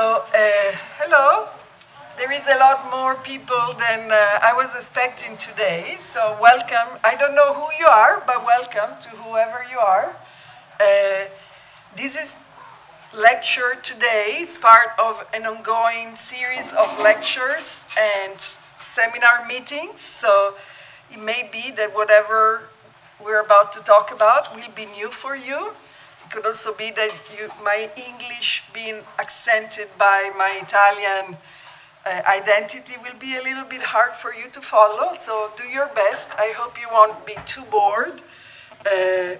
Hello. There is a lot more people than I was expecting today, so welcome. I don't know who you are, but welcome to whoever you are. This is lecture today is part of an ongoing series of lectures and seminar meetings, so it may be that whatever we're about to talk about will be new for you. It could also be that my English being accented by my Italian identity will be a little bit hard for you to follow, so do your best. I hope you won't be too bored.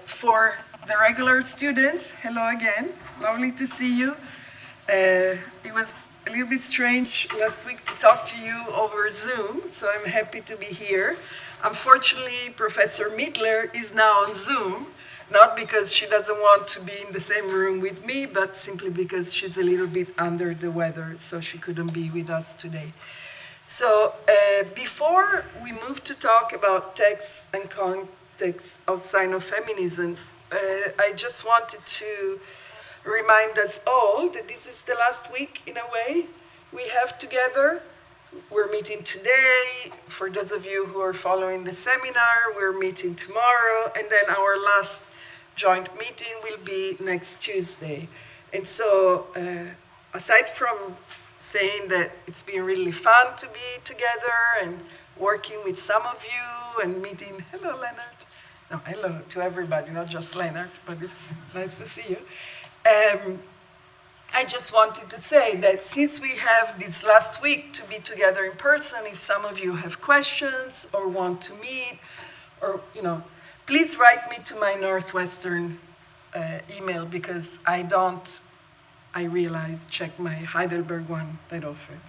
For the regular students, hello again. Lovely to see you. It was a little bit strange last week to talk to you over Zoom, so I'm happy to be here. Unfortunately, Professor Mittler is now on Zoom, not because she doesn't want to be in the same room with me, but simply because she's a little bit under the weather, so she couldn't be with us today. So before we move to talk about texts and context of Sino-feminism, I just wanted to remind us all that this is the last week, in a way, we have together. We're meeting today. For those of you who are following the seminar, we're meeting tomorrow, and then our last joint meeting will be next Tuesday. And so, aside from saying that it's been really fun to be together and working with some of you and meeting, hello, Leonard. No, hello to everybody, not just Leonard, but it's nice to see you. I just wanted to say that since we have this last week to be together in person, if some of you have questions or want to meet, or, please write me to my Northwestern email, because I realize, check my Heidelberg one that often.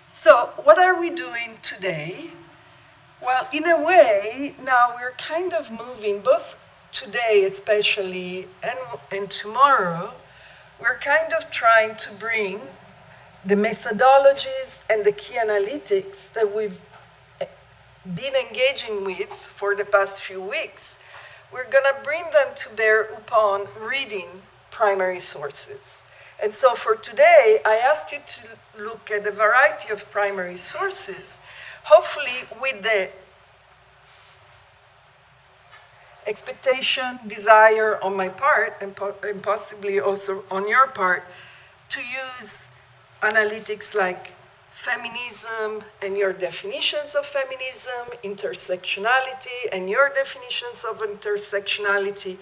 So what are we doing today? Well, in a way, now we're kind of moving, both today especially and tomorrow, we're kind of trying to bring the methodologies and the key analytics that we've been engaging with for the past few weeks. We're going to bring them to bear upon reading primary sources. And so for today, I asked you to look at a variety of primary sources, hopefully with the expectation, desire on my part, and possibly also on your part, to use analytics like feminism and your definitions of feminism, intersectionality and your definitions of intersectionality,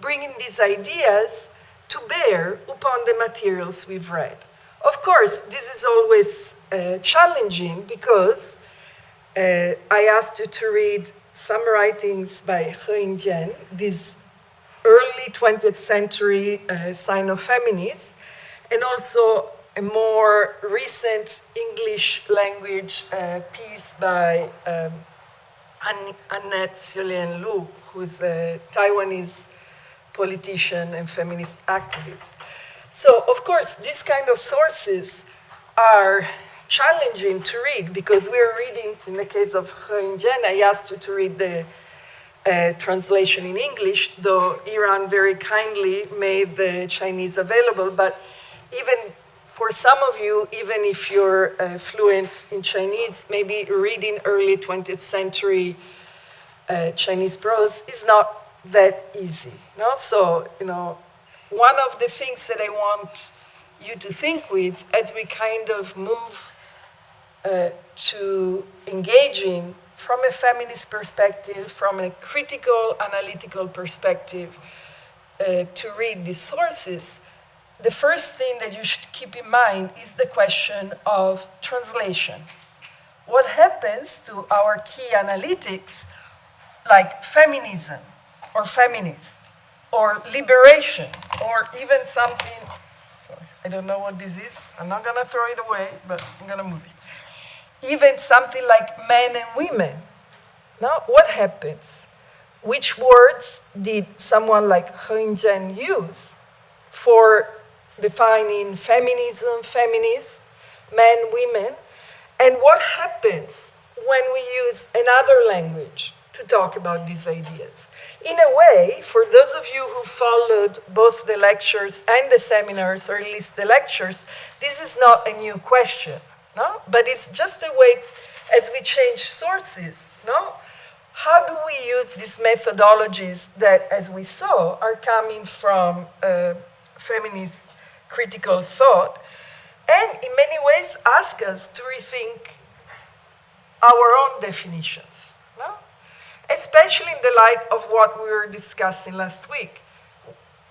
bringing these ideas to bear upon the materials we've read. Of course, this is always challenging, because I asked you to read some writings by Yin Zhen, this early 20th century Sino-feminist, and also a more recent English language piece by Annette Hsiu-lien Lu, who's a Taiwanese politician and feminist activist. So, of course, these kind of sources are challenging to read, because we're reading, in the case of Yin Zhen, I asked you to read the translation in English, though Iran very kindly made the Chinese available. But even for some of you, even if you're fluent in Chinese, maybe reading early 20th century Chinese prose is not that easy. No? So, one of the things that I want you to think with as we kind of move to engaging from a feminist perspective, from a critical, analytical perspective, to read these sources, the first thing that you should keep in mind is the question of translation. What happens to our key analytics, like feminism, or feminist, or liberation, or even something, sorry, I don't know what this is, I'm not gonna throw it away, but I'm gonna move it. Even something like men and women. Now, what happens? Which words did someone like Yin Zhen use for defining feminism, feminist, men, women? And what happens when we use another language, to talk about these ideas. In a way, for those of you who followed both the lectures and the seminars, or at least the lectures, this is not a new question, no? But it's just a way, as we change sources, no? How do we use these methodologies that, as we saw, are coming from feminist critical thought, and in many ways ask us to rethink our own definitions, no? Especially in the light of what we were discussing last week,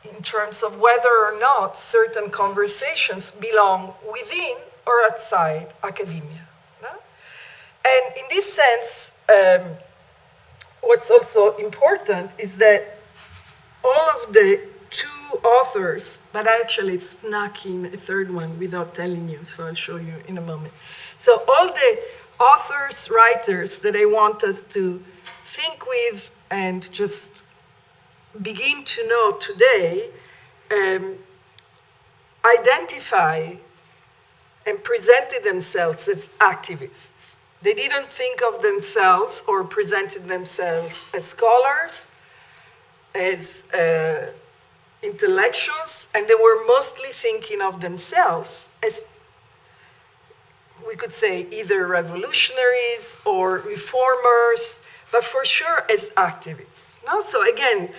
in terms of whether or not certain conversations belong within or outside academia. No? And in this sense, what's also important is that all of the two authors, but I actually snuck in a third one without telling you, so I'll show you in a moment. So all the authors, writers that I want us to think with and just begin to know today identify and presented themselves as activists. They didn't think of themselves or presented themselves as scholars, as intellectuals, and they were mostly thinking of themselves as, we could say, either revolutionaries or reformers, but for sure as activists. No? So again,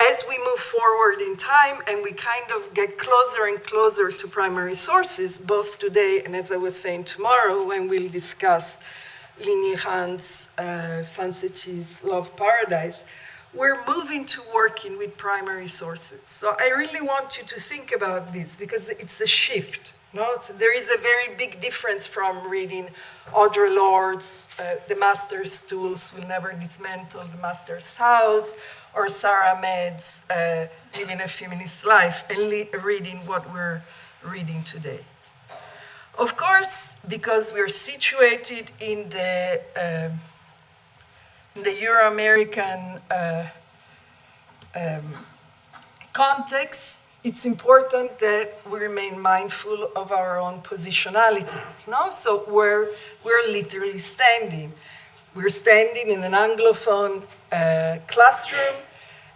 as we move forward in time and we kind of get closer and closer to primary sources, both today and, as I was saying, tomorrow, when we'll discuss Lin Yihan's Fancechi's Love Paradise, we're moving to working with primary sources. So I really want you to think about this because it's a shift. No? There is a very big difference from reading Audre Lorde's The Master's Tools Will Never Dismantle the Master's House, or Sarah Ahmed's Living a Feminist Life, and reading what we're reading today. Of course, because we're situated in the Euro-American context, it's important that we remain mindful of our own positionalities. No? So we're literally standing. We're standing in an Anglophone classroom,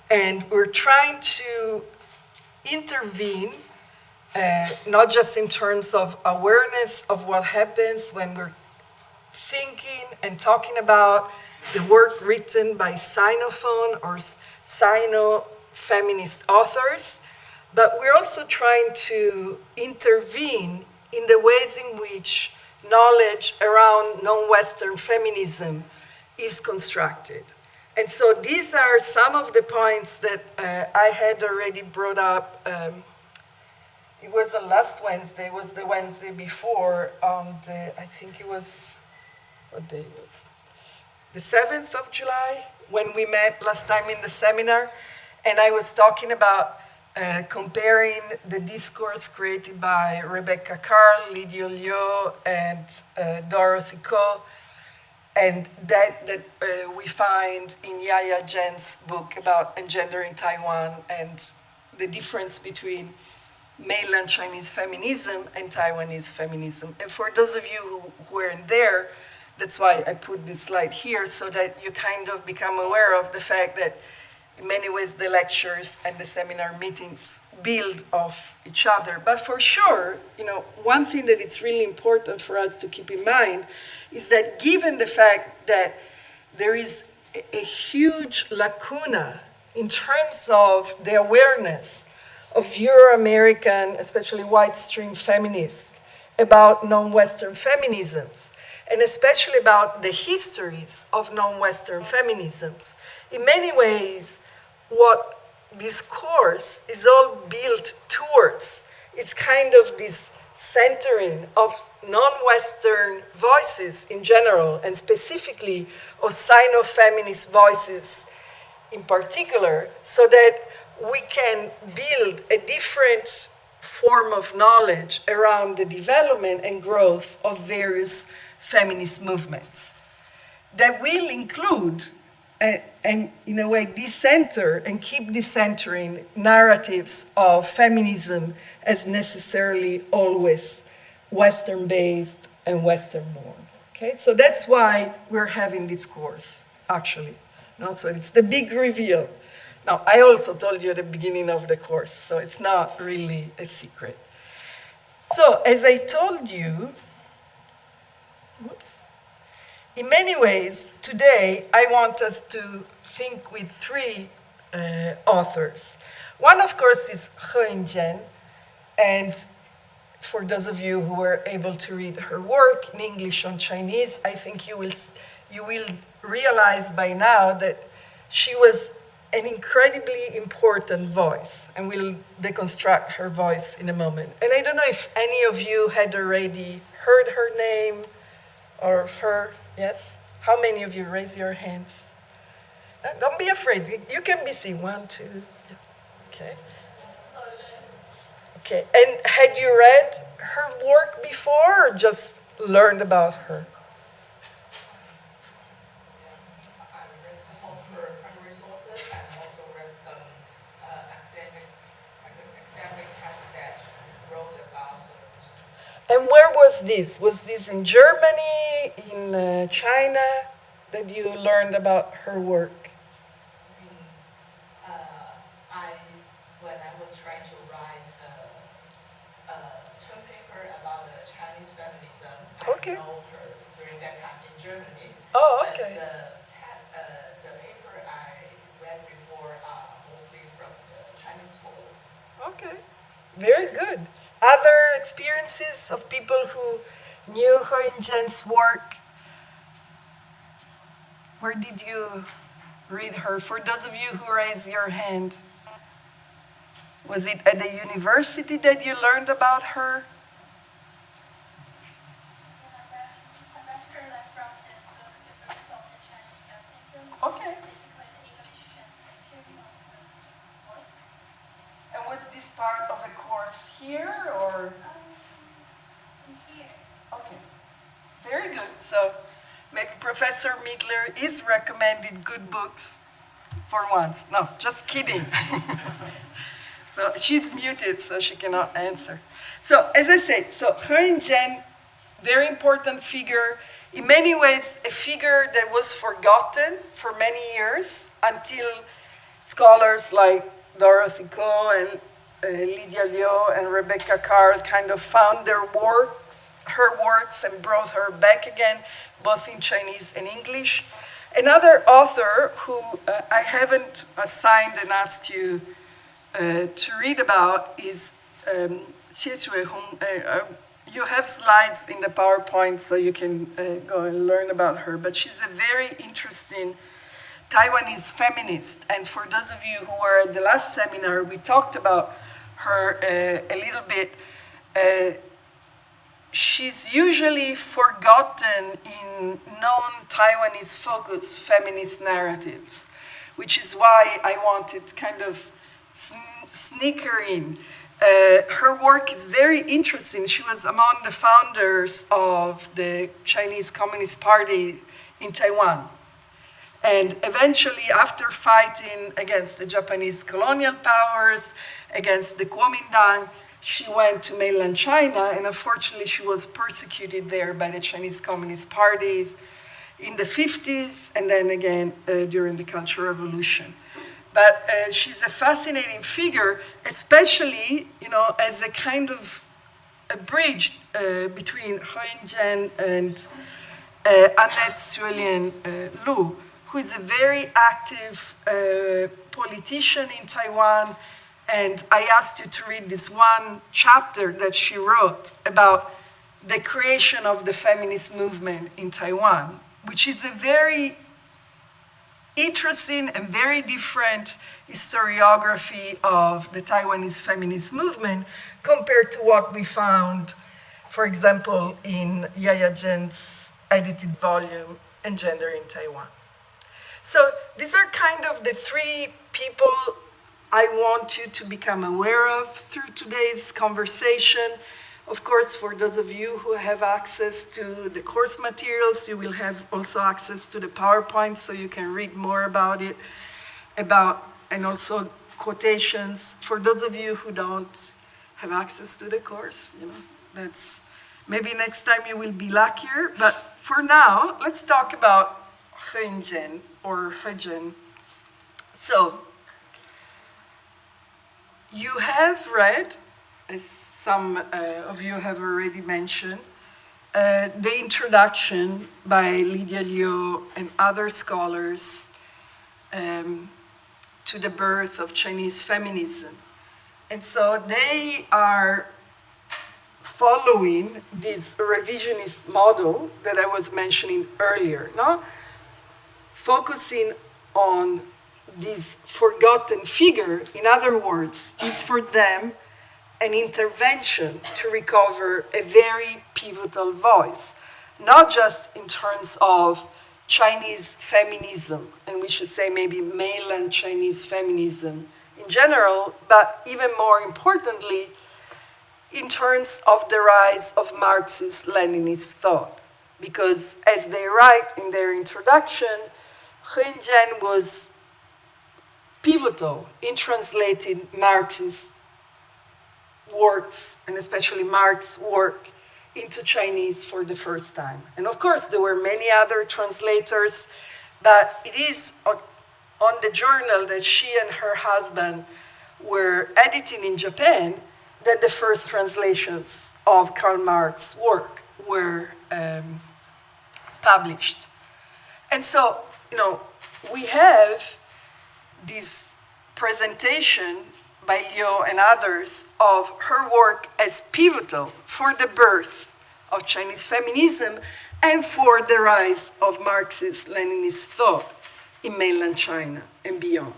and we're trying to intervene, not just in terms of awareness of what happens when we're thinking and talking about the work written by Sinophone or Sino-feminist authors, but we're also trying to intervene in the ways in which knowledge around non-Western feminism is constructed. And so these are some of the points that I had already brought up. It wasn't last Wednesday, it was the Wednesday before on the, I think it was, what day it was? The 7th of July, when we met last time in the seminar, and I was talking about comparing the discourse created by Rebecca Carl, Lydia Liu, and Dorothy Ko, and that we find in Yaya Zhen's book about engendering Taiwan and the difference between mainland Chinese feminism and Taiwanese feminism. And for those of you who weren't there, that's why I put this slide here, so that you kind of become aware of the fact that in many ways the lectures and the seminar meetings build off each other. But for sure, one thing that is really important for us to keep in mind is that given the fact that there is a huge lacuna in terms of the awareness of Euro-American, especially white stream feminists, about non-Western feminisms, and especially about the histories of non-Western feminisms. In many ways, what this course is all built towards is kind of this centering of non-Western voices in general, and specifically of Sino-feminist voices in particular, so that we can build a different form of knowledge around the development and growth of various feminist movements that will include and in a way decenter and keep decentering narratives of feminism as necessarily always Western-based and Western-born. Okay, so that's why we're having this course. actually. No? So it's the big reveal. Now, I also told you at the beginning of the course, so it's not really a secret. So, as I told you, whoops, in many ways, today, I want us to think with three authors. One, of course, is Yin Zhen, and for those of you who were able to read her work in English or Chinese, I think you will realize by now that she was an incredibly important voice, and we'll deconstruct her voice in a moment. And I don't know if any of you had already heard her name or of her. Yes? How many of you raise your hands? Don't be afraid. You can be seen. 1, 2. Okay. Okay. And had you read her work before or just learned about her? I read some of her primary sources and also read some academic texts that wrote about her. And where was this? Was this in Germany, in China, that you learned about her work? When I was trying to write a term paper about Chinese feminism, Okay. I know her during that time in Germany. Oh, okay. But the paper I read before mostly from the Chinese school. Okay, very good. Other experiences of people who knew Yin Zhen's work? Where did you read her? For those of you who raised your hand, was it at the university that you learned about her? Okay. And was this part of a course here or? Here. Okay, very good. So maybe Professor Mittler is recommending good books for once. No, just kidding. So she's muted, so she cannot answer. So as I said, so Yin Zhen, very important figure, in many ways a figure that was forgotten for many years until scholars like Dorothy Ko and Lydia Liu and Rebecca Carl kind of found her works, and brought her back again, both in Chinese and English. Another author who I haven't assigned and asked you to read about is Hsiu-lien. You have slides in the PowerPoint, so you can go and learn about her. But she's a very interesting Taiwanese feminist. And for those of you who were at the last seminar, we talked about her a little bit. She's usually forgotten in non-Taiwanese focused feminist narratives, which is why I wanted to kind of sneak her in. Her work is very interesting. She was among the founders of the Chinese Communist Party in Taiwan. And eventually, after fighting against the Japanese colonial powers, against the Kuomintang, she went to mainland China, and unfortunately, she was persecuted there by the Chinese Communist parties in the 50s, and then again during the Cultural Revolution. But she's a fascinating figure, especially, as a kind of a bridge between Yin Zhen and Annette Hsiu-lien Lu, who is a very active politician in Taiwan. And I asked you to read this one chapter that she wrote about the creation of the feminist movement in Taiwan, which is a very interesting and very different historiography of the Taiwanese feminist movement compared to what we found, for example, in Yaya Zhen's edited volume, And Gender in Taiwan. So these are kind of the three people I want you to become aware of through today's conversation. Of course, for those of you who have access to the course materials, you will have also access to the PowerPoint, so you can read more about it, and also quotations. For those of you who don't have access to the course, that's maybe next time you will be luckier. But for now, let's talk about Yin Zhen or Hsiu-lien. So, you have read, as some of you have already mentioned, the introduction by Lydia Liu and other scholars to the birth of Chinese feminism. And so they are following this revisionist model that I was mentioning earlier, no? Focusing on this forgotten figure, in other words, is for them an intervention to recover a very pivotal voice, not just in terms of Chinese feminism, and we should say maybe mainland Chinese feminism in general, but even more importantly, in terms of the rise of Marxist-Leninist thought. Because as they write in their introduction, Yin Zhen was pivotal in translating Marxist works, and especially Marx's work, into Chinese for the first time. And of course, there were many other translators, but it is on the journal that she and her husband were editing in Japan that the first translations of Karl Marx's work were published. And so, we have this presentation by Liu and others of her work as pivotal for the birth of Chinese feminism and for the rise of Marxist-Leninist thought in mainland China and beyond.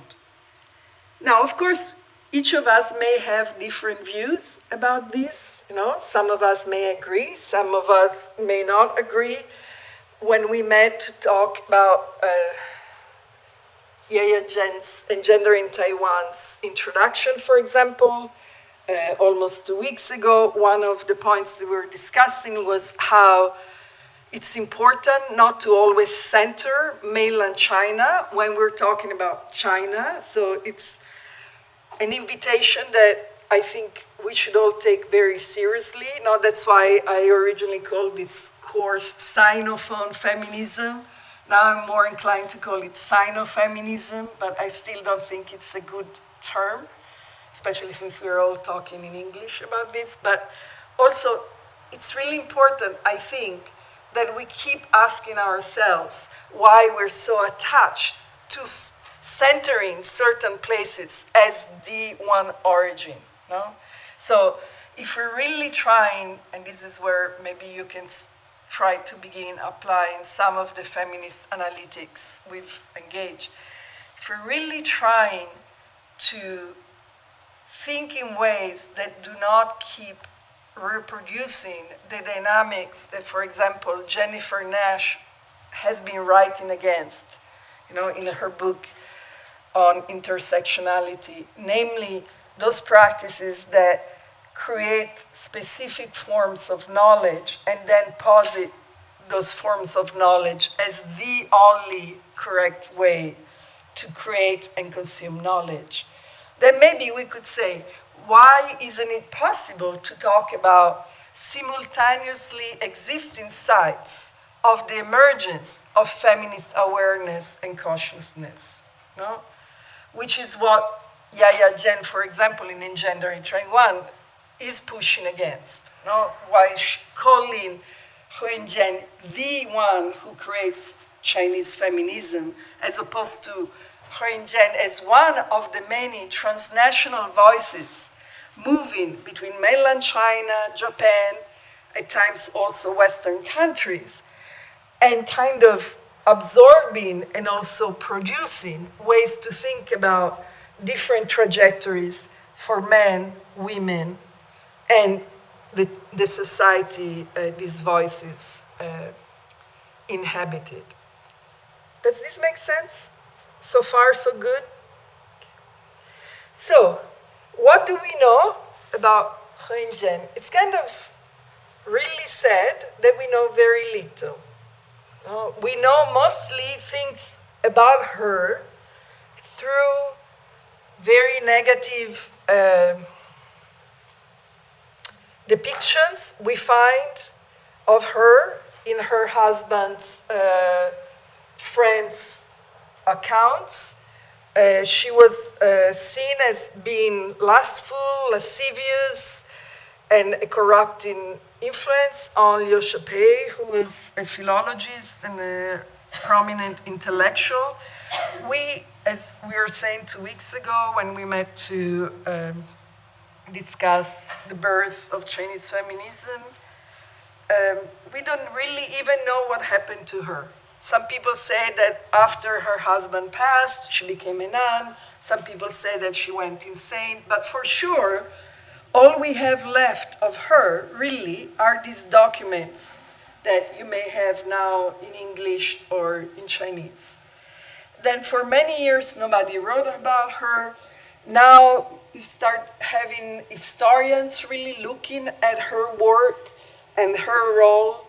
Now, of course, each of us may have different views about this. Some of us may agree, some of us may not agree. When we met to talk about Yaya Zhen's and Gender in Taiwan's introduction, for example, almost 2 weeks ago, one of the points that we were discussing was how it's important not to always center mainland China when we're talking about China. So it's an invitation that I think we should all take very seriously. Now, that's why I originally called this course Sinophone Feminism. Now I'm more inclined to call it Sinofeminism, but I still don't think it's a good term, especially since we're all talking in English about this. But also, it's really important, I think, that we keep asking ourselves why we're so attached to centering certain places as the one origin. No? So if we're really trying, and this is where maybe you can try to begin applying some of the feminist analytics we've engaged, if we're really trying to think in ways that do not keep reproducing the dynamics that, for example, Jennifer Nash has been writing against, in her book on intersectionality, namely those practices that create specific forms of knowledge and then posit those forms of knowledge as the only correct way to create and consume knowledge. Then maybe we could say, why isn't it possible to talk about simultaneously existing sites of the emergence of feminist awareness and consciousness? No? Which is what Yaya Zhen, for example, in Gender in Taiwan, is pushing against. No? Why calling Yin Zhen the one who creates Chinese feminism, as opposed to Yin Zhen as one of the many transnational voices moving between mainland China, Japan, at times also Western countries, and kind of absorbing and also producing ways to think about different trajectories for men, women, and the society these voices inhabited. Does this make sense? So far, so good? So, what do we know about Yin Zhen? It's kind of really sad that we know very little. We know mostly things about her through very negative depictions we find of her in her husband's friend accounts. She was seen as being lustful, lascivious, and a corrupting influence on Liu Sha-pei, who was a philologist and a prominent intellectual. We, as we were saying 2 weeks ago when we met to discuss the birth of Chinese feminism, we don't really even know what happened to her. Some people say that after her husband passed, she became a nun. Some people say that she went insane. But for sure, all we have left of her, really, are these documents that you may have now in English or in Chinese. Then for many years, nobody wrote about her. Now you start having historians really looking at her work and her role.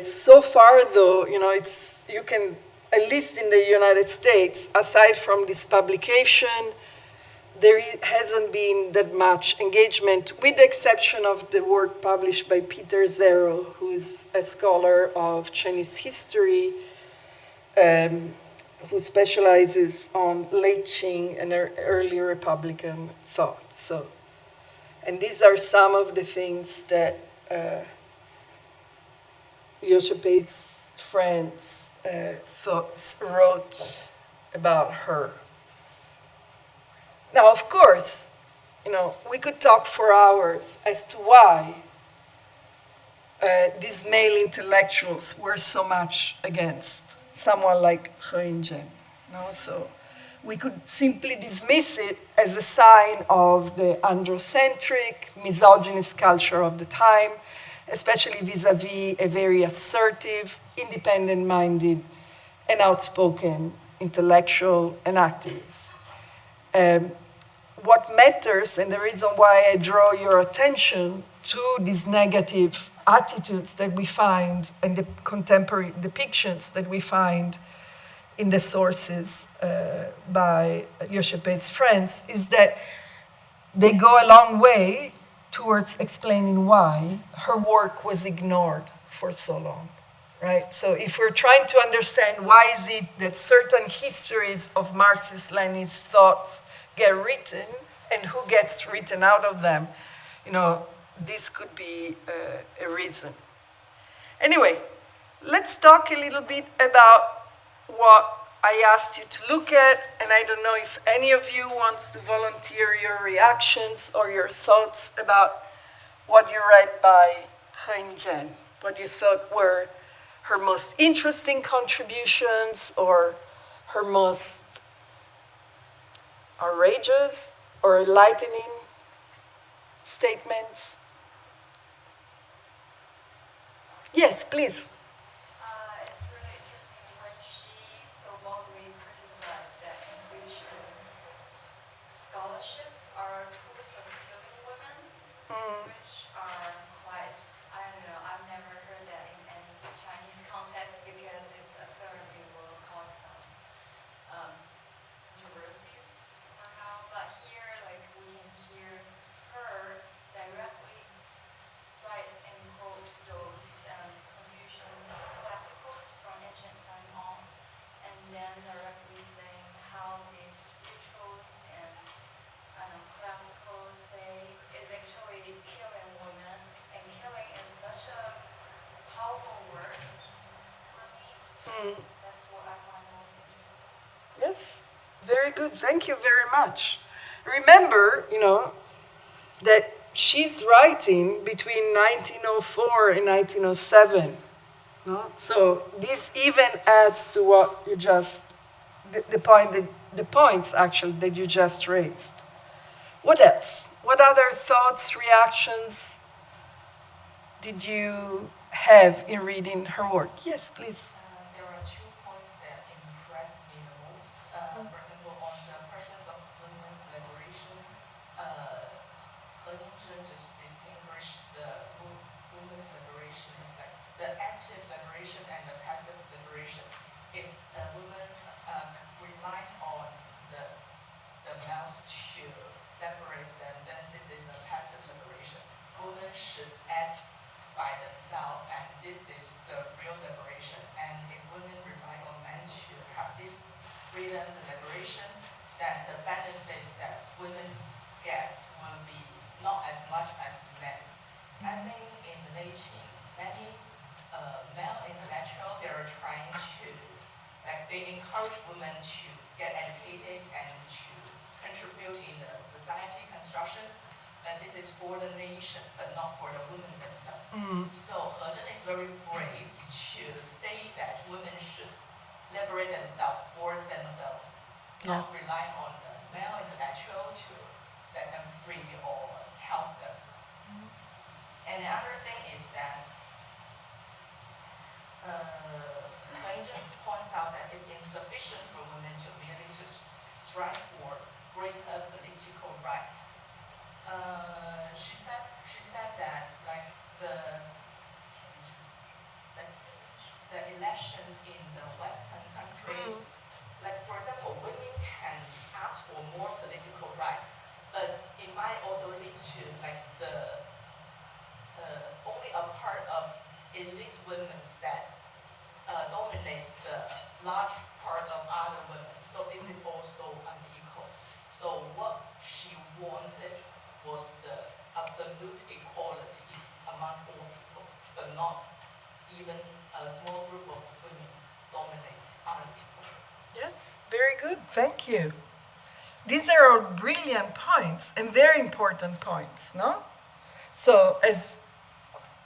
So far, though, you can, at least in the United States, aside from this publication, there hasn't been that much engagement, with the exception of the work published by Peter Zero, who is a scholar of Chinese history, who specializes on late Qing and early Republican thought. So, and these are some of the things that Liu Sha-pei's friends wrote about her. Now, of course, we could talk for hours as to why these male intellectuals were so much against someone like Yin Zhen. So we could simply dismiss it as a sign of the androcentric, misogynist culture of the time, especially vis-a-vis a very assertive, independent-minded, and outspoken intellectual and activist. What matters, and the reason why I draw your attention to these negative attitudes that we find and the contemporary depictions that we find in the sources by Liu Sha-pei's friends, is that they go a long way towards explaining why her work was ignored for so long, right? So if we're trying to understand why is it that certain histories of Marxist-Leninist thoughts get written and who gets written out of them, this could be a reason. Anyway, let's talk a little bit about what I asked you to look at, and I don't know if any of you wants to volunteer your reactions or your thoughts about what you read by Yin Zhen, what you thought were her most interesting contributions or her most outrageous or enlightening statements. Yes, please. It's really interesting when she so boldly criticized that Confucian scholarships are tools of killing women, which are quite, I don't know, I've never heard that in any Chinese context because it's apparently will cause some controversies somehow. But here, we can hear her directly cite and quote those Confucian classicals from ancient time on, and then directly saying how these rituals and classicals say is actually killing women, and killing is such a powerful word for me. That's what I find most interesting. Yes, very good. Thank you very much. Remember, that she's writing between 1904 and 1907. So this even adds to what you just, the points actually that you just raised. What else? What other thoughts, reactions did you have in reading her work? Yes, please. There are 2 points that impressed me the most. For example, on the questions of women's liberation, Yin Zhen just distinguished the women's liberation as the active liberation and the passive liberation. If women relied on the males to liberate them, then this is a passive liberation. Women should act by themselves, and this is the real liberation. And if women rely on men to have this freedom and liberation, then the benefits that women get will be not as much as men. I think in the Beijing, many male intellectuals, they are trying to, like, they encourage women to get educated and to contribute in the society construction. And this is for the nation, but not for the women themselves. So He Zhen is very brave to state that women should liberate themselves for themselves, not rely on the male intellectual to set them free or help them. And the other thing is that He Zhen points out that it's insufficient for women to merely strive for greater political rights. She said that like the elections in the Western country, like for example, women can ask for more political rights, but it might also lead to like the only a part of elite women that dominates the large part of other women. So this is also unequal. So what she wanted was the absolute equality among all people, but not even a small group of women dominates other people. Yes, very good. Thank you. These are all brilliant points and very important points, no? So as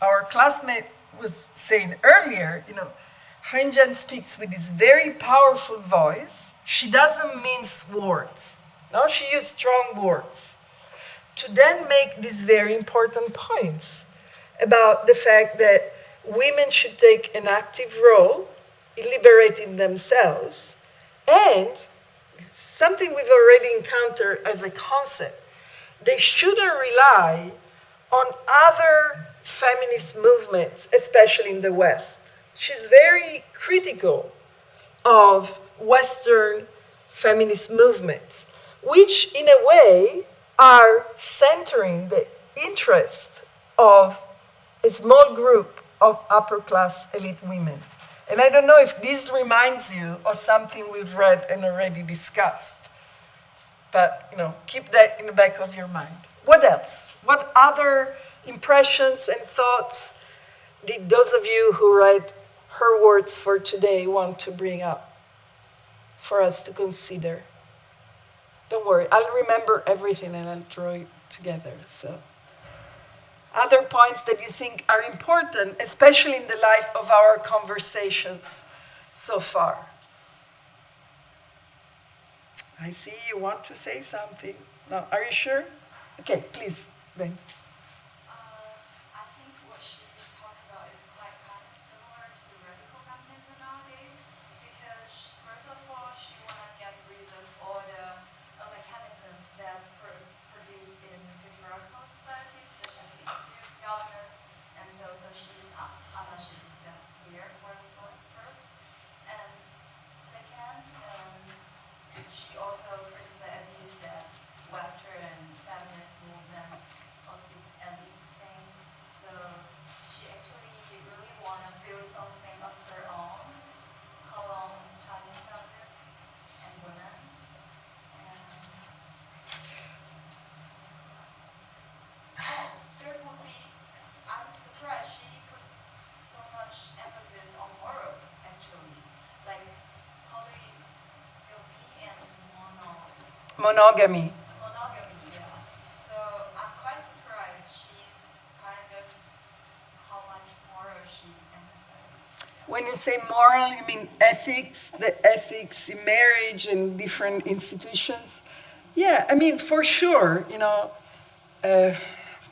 our classmate was saying earlier, Yin Zhen speaks with this very powerful voice. She doesn't mince words. No, she uses strong words to then make these very important points about the fact that women should take an active role in liberating themselves, and something we've already encountered as a concept, they shouldn't rely on other feminist movements, especially in the West. She's very critical of Western feminist movements, which in a way are centering the interest of a small group of upper-class elite women. And I don't know if this reminds you of something we've read and already discussed, but keep that in the back of your mind. What else? What other impressions and thoughts did those of you who read her words for today want to bring up for us to consider? Don't worry, I'll remember everything and I'll draw it together. So, other points that you think are important, especially in the light of our conversations so far. I see you want to say something. No, are you sure? Okay, please, then. I think what she was talking about is quite kind of similar to radical feminism nowadays, because first of all, she want to get rid of all the mechanisms that's produced in patriarchal societies, such as institutes, governments, and so she's anarchist. That's clear for first. And second, she also criticized, as you said, Western feminist movements of this elite thing. So she actually really want to build something of her own, her own Chinese feminists and women. And third would be, I'm surprised she puts so much emphasis on morals, actually. Like polygamy and Monogamy. monogamy, yeah. So I'm quite surprised she's kind of how much moral she emphasizes. When you say moral, you mean ethics, the ethics in marriage and different institutions? Yeah, I mean, for sure,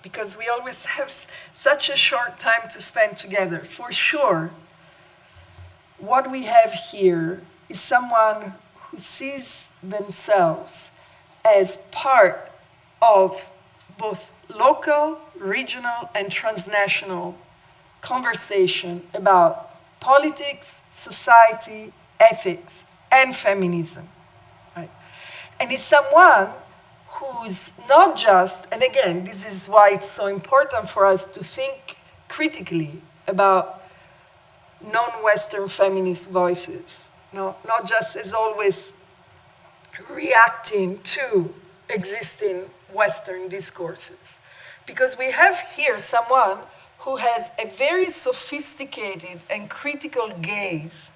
because we always have such a short time to spend together. For sure, what we have here is someone who sees themselves as part of both local, regional, and transnational conversation about politics, society, ethics, and feminism. Right? And it's someone who's not just, and again, this is why it's so important for us to think critically about non-Western feminist voices. No, not just as always reacting to existing Western discourses. Because we have here someone who has a very sophisticated and critical gaze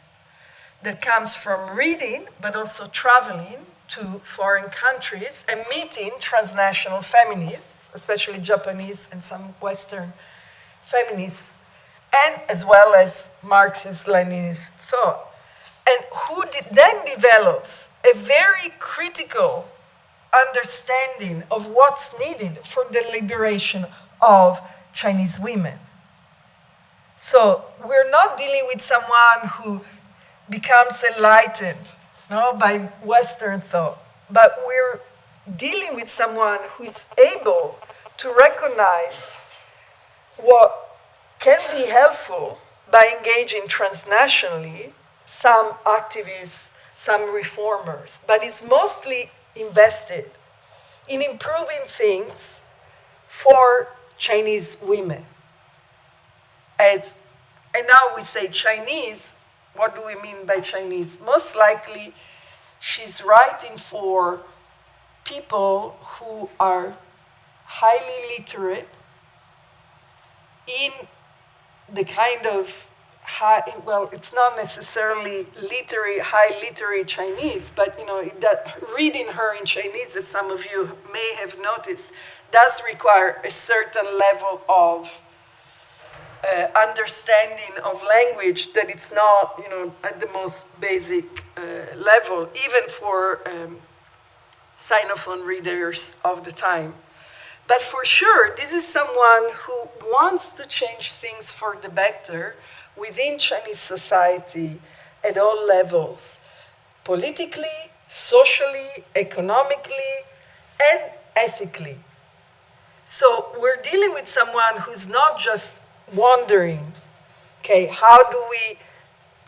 that comes from reading, but also traveling to foreign countries and meeting transnational feminists, especially Japanese and some Western feminists, and as well as Marxist-Leninist thought. And who then develops a very critical understanding of what's needed for the liberation of Chinese women. So we're not dealing with someone who becomes enlightened, no, by Western thought, but we're dealing with someone who is able to recognize what can be helpful by engaging transnationally, some activists, some reformers, but is mostly invested in improving things for Chinese women. And now we say Chinese, what do we mean by Chinese? Most likely, she's writing for people who are highly literate in the kind of high, well, it's not necessarily high literary Chinese, but that reading her in Chinese, as some of you may have noticed, does require a certain level of understanding of language that it's not, at the most basic level, even for Sinophone readers of the time. But for sure, this is someone who wants to change things for the better within Chinese society at all levels, politically, socially, economically, and ethically. So we're dealing with someone who's not just wondering, okay, how do we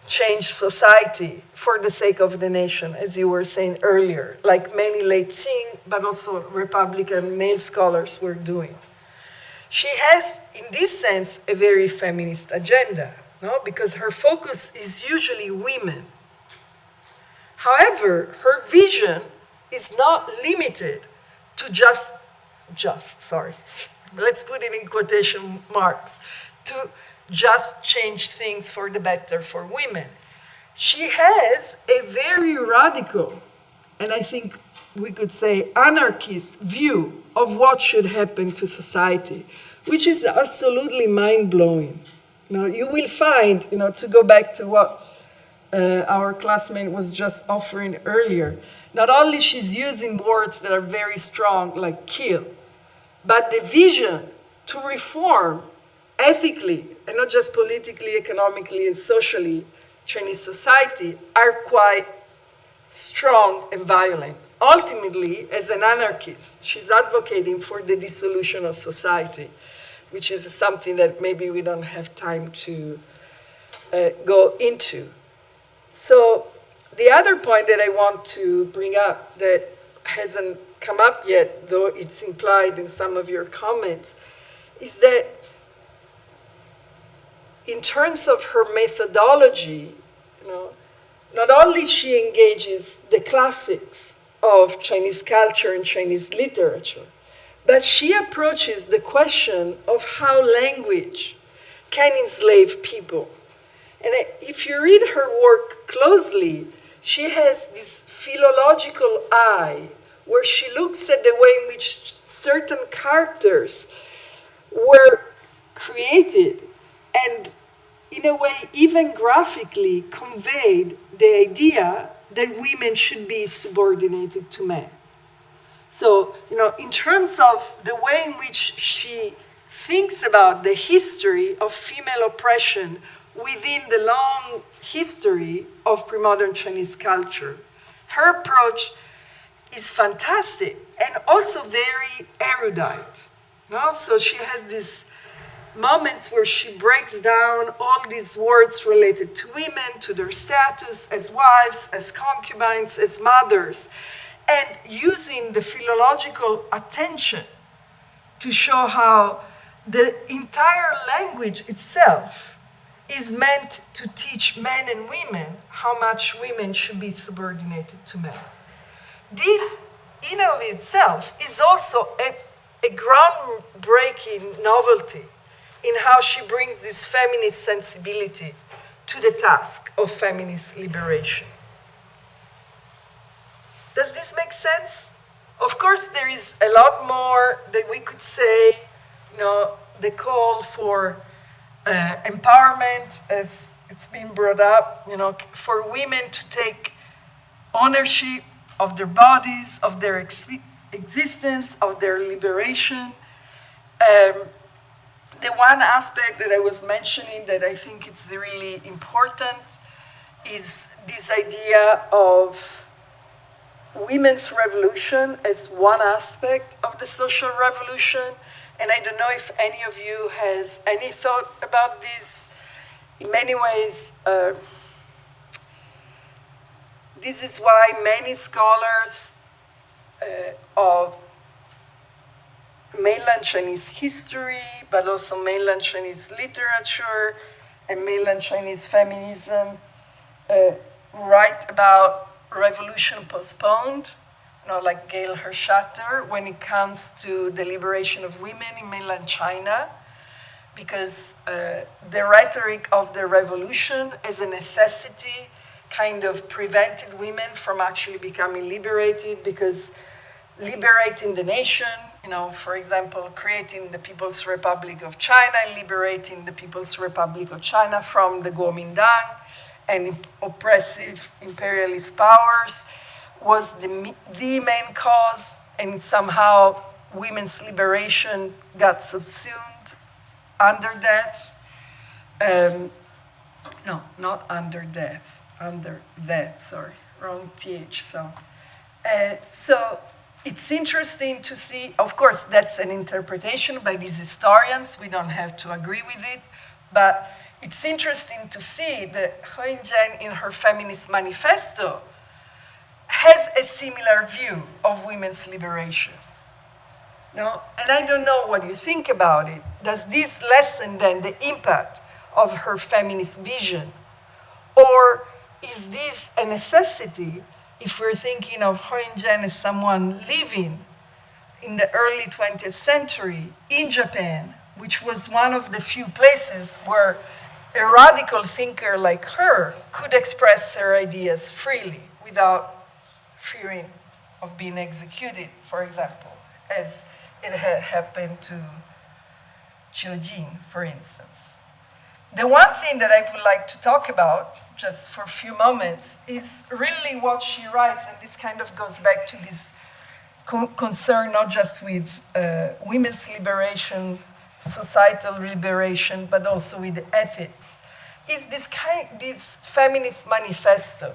change society for the sake of the nation, as you were saying earlier, like many late Qing, but also Republican male scholars were doing. She has, in this sense, a very feminist agenda, no? Because her focus is usually women. However, her vision is not limited to let's put it in quotation marks, to just change things for the better for women. She has a very radical, and I think we could say anarchist view of what should happen to society, which is absolutely mind-blowing. You will find, to go back to what our classmate was just offering earlier, not only she's using words that are very strong, like kill, but the vision to reform ethically, and not just politically, economically, and socially, Chinese society are quite strong and violent. Ultimately, as an anarchist, she's advocating for the dissolution of society, which is something that maybe we don't have time to go into. So the other point that I want to bring up that hasn't come up yet, though it's implied in some of your comments, is that in terms of her methodology, not only she engages the classics of Chinese culture and Chinese literature, but she approaches the question of how language can enslave people. And if you read her work closely, she has this philological eye where she looks at the way in which certain characters were created and, in a way, even graphically conveyed the idea that women should be subordinated to men. So, in terms of the way in which she thinks about the history of female oppression within the long history of pre-modern Chinese culture, her approach is fantastic and also very erudite. So she has these moments where she breaks down all these words related to women, to their status as wives, as concubines, as mothers, and using the philological attention to show how the entire language itself is meant to teach men and women how much women should be subordinated to men. This, in of itself, is also a groundbreaking novelty in how she brings this feminist sensibility to the task of feminist liberation. Does this make sense? Of course, there is a lot more that we could say, the call for empowerment, as it's been brought up, for women to take ownership of their bodies, of their existence, of their liberation. The one aspect that I was mentioning that I think is really important is this idea of women's revolution as one aspect of the social revolution. And I don't know if any of you has any thought about this. In many ways, this is why many scholars of mainland Chinese history, but also mainland Chinese literature and mainland Chinese feminism write about revolution postponed, like Gail Herschatter, when it comes to the liberation of women in mainland China, because the rhetoric of the revolution as a necessity kind of prevented women from actually becoming liberated, because liberating the nation, for example, creating the People's Republic of China, liberating the People's Republic of China from the Kuomintang and oppressive imperialist powers was the main cause, and somehow women's liberation got subsumed under death. No, not under death, under that, sorry, wrong TH. So it's interesting to see, of course, that's an interpretation by these historians. We don't have to agree with it, but it's interesting to see that Yin Zhen, in her feminist manifesto, has a similar view of women's liberation. No? And I don't know what you think about it. Does this lessen then the impact of her feminist vision? Or is this a necessity if we're thinking of Yin Zhen as someone living in the early 20th century in Japan, which was one of the few places where a radical thinker like her could express her ideas freely without fearing of being executed, for example, as it had happened to Hsiu-lien, for instance. The one thing that I would like to talk about, just for a few moments, is really what she writes, and this kind of goes back to this concern not just with women's liberation, societal liberation, but also with ethics, is this feminist manifesto.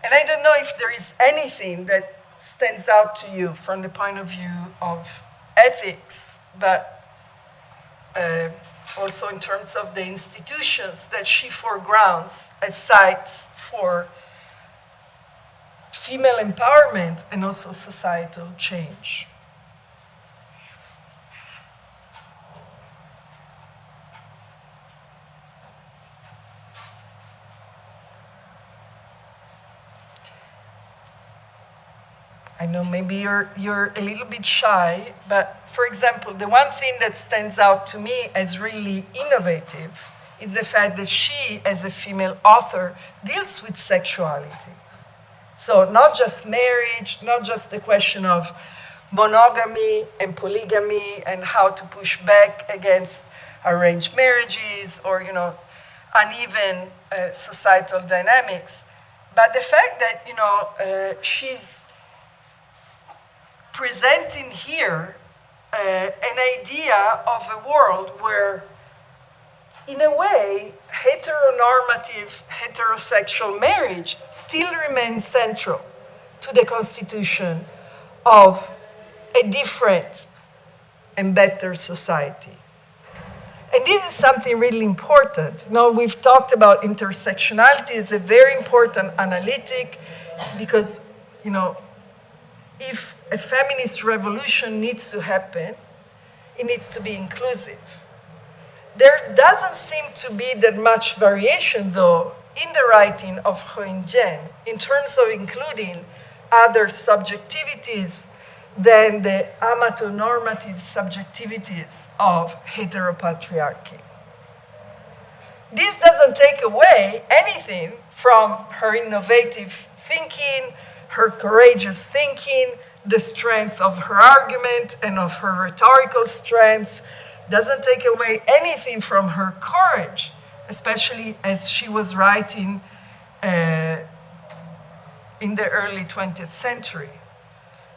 And I don't know if there is anything that stands out to you from the point of view of ethics, but also in terms of the institutions that she foregrounds as sites for female empowerment and also societal change. I know maybe you're a little bit shy, but for example, the one thing that stands out to me as really innovative is the fact that she, as a female author, deals with sexuality. So not just marriage, not just the question of monogamy and polygamy and how to push back against arranged marriages or, uneven societal dynamics, but the fact that, she's presenting here an idea of a world where, in a way, heteronormative, heterosexual marriage still remains central to the constitution of a different and better society. And this is something really important. We've talked about intersectionality as a very important analytic because, if a feminist revolution needs to happen, it needs to be inclusive. There doesn't seem to be that much variation, though, in the writing of Yin Zhen in terms of including other subjectivities than the amatonormative subjectivities of heteropatriarchy. This doesn't take away anything from her innovative thinking, her courageous thinking, the strength of her argument and of her rhetorical strength. Doesn't take away anything from her courage, especially as she was writing in the early 20th century.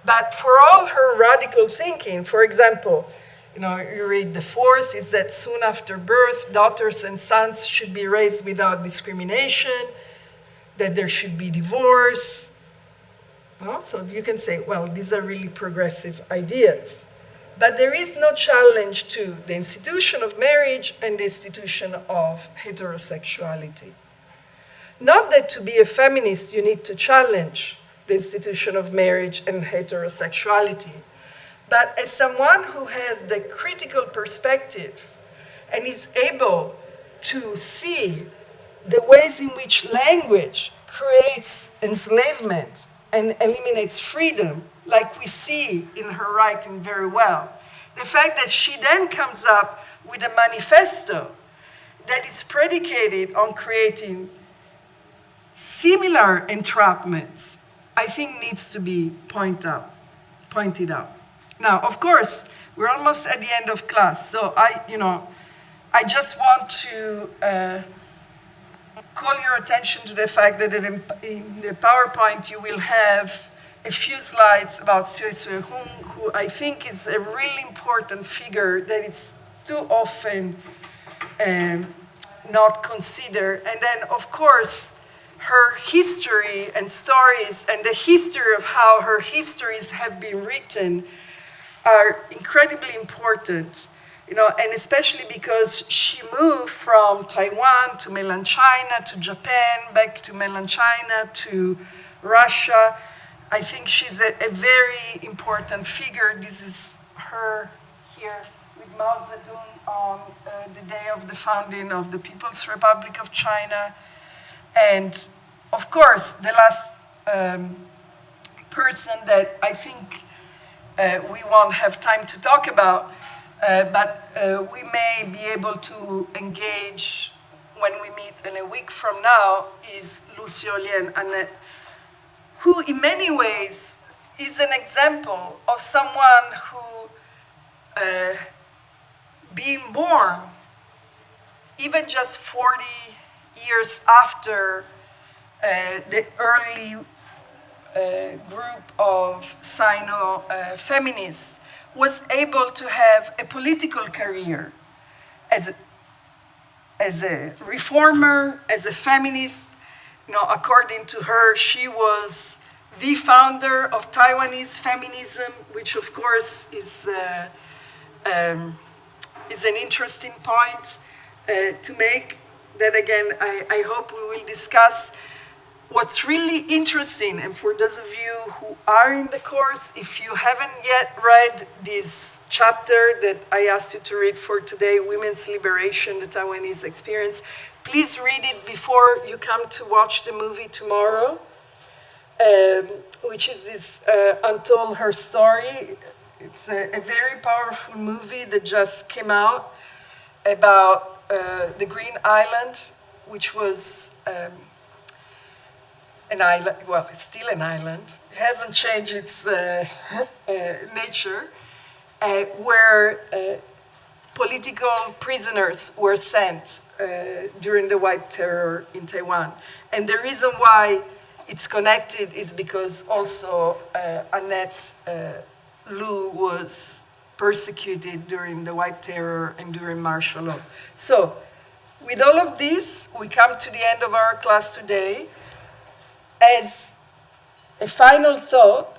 But for all her radical thinking, for example, you read the fourth is that soon after birth, daughters and sons should be raised without discrimination, that there should be divorce. Well, so you can say, well, these are really progressive ideas. But there is no challenge to the institution of marriage and the institution of heterosexuality. Not that to be a feminist you need to challenge the institution of marriage and heterosexuality, but as someone who has the critical perspective and is able to see the ways in which language creates enslavement and eliminates freedom, like we see in her writing very well. The fact that she then comes up with a manifesto that is predicated on creating similar entrapments, I think needs to be pointed out. Now, of course, we're almost at the end of class, so I just want to call your attention to the fact that in the PowerPoint you will have a few slides about Hsiu-lien, who I think is a really important figure that is too often not considered. And then, of course, her history and stories and the history of how her histories have been written are incredibly important, and especially because she moved from Taiwan to mainland China, to Japan, back to mainland China, to Russia. I think she's a very important figure. This is her here with Mao Zedong on the day of the founding of the People's Republic of China. And of course, the last person that I think we won't have time to talk about, but we may be able to engage when we meet in a week from now, is Hsiu-lien Annette, who in many ways is an example of someone who, being born even just 40 years after the early group of Sino feminists, was able to have a political career as a reformer, as a feminist. According to her, she was the founder of Taiwanese feminism, which of course is an interesting point to make. That again, I hope we will discuss. What's really interesting, and for those of you who are in the course, if you haven't yet read this chapter that I asked you to read for today, Women's Liberation, the Taiwanese Experience, please read it before you come to watch the movie tomorrow, which is this Untold Her Story. It's a very powerful movie that just came out about the Green Island, which was an island, well, it's still an island. It hasn't changed its nature, where political prisoners were sent during the White Terror in Taiwan. And the reason why it's connected is because also Annette Lu was persecuted during the White Terror and during martial law. So, with all of this, we come to the end of our class today. As a final thought,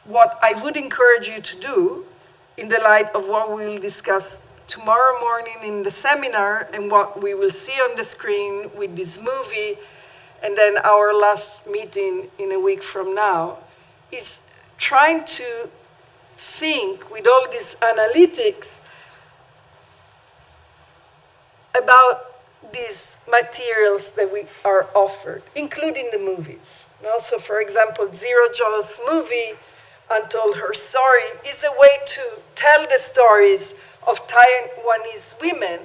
what I would encourage you to do, in the light of what we will discuss tomorrow morning in the seminar and what we will see on the screen with this movie, and then our last meeting in a week from now, is trying to think with all these analytics about these materials that we are offered, including the movies. Now, so for example, Zero Jaw's movie, Untold Her Story, is a way to tell the stories of Taiwanese women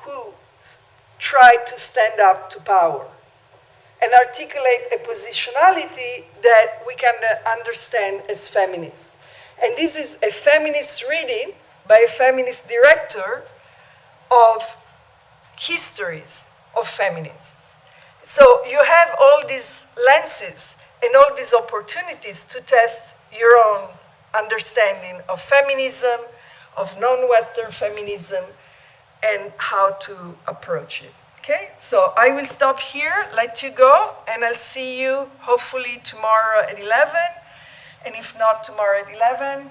who try to stand up to power and articulate a positionality that we can understand as feminist. And this is a feminist reading by a feminist director of histories of feminists. So you have all these lenses and all these opportunities to test your own understanding of feminism, of non-Western feminism, and how to approach it. Okay, so I will stop here, let you go, and I'll see you hopefully tomorrow at 11, and if not tomorrow at 11,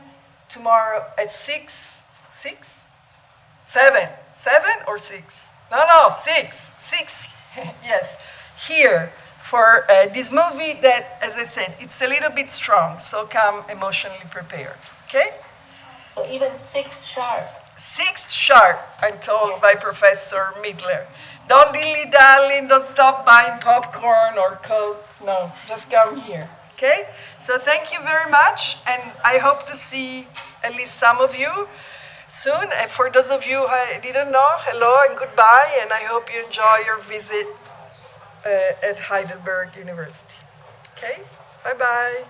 tomorrow at 6, 6? 7, 7 or 6? No, 6, 6, yes, here for this movie that, as I said, it's a little bit strong, so come emotionally prepared, okay? So even 6 sharp. 6 sharp, I'm told by Professor Midler. Don't dilly-dally, don't stop buying popcorn or Coke. No, just come here, okay? So thank you very much, and I hope to see at least some of you soon. And for those of you who didn't know, hello and goodbye, and I hope you enjoy your visit at Heidelberg University. Okay? Bye-bye.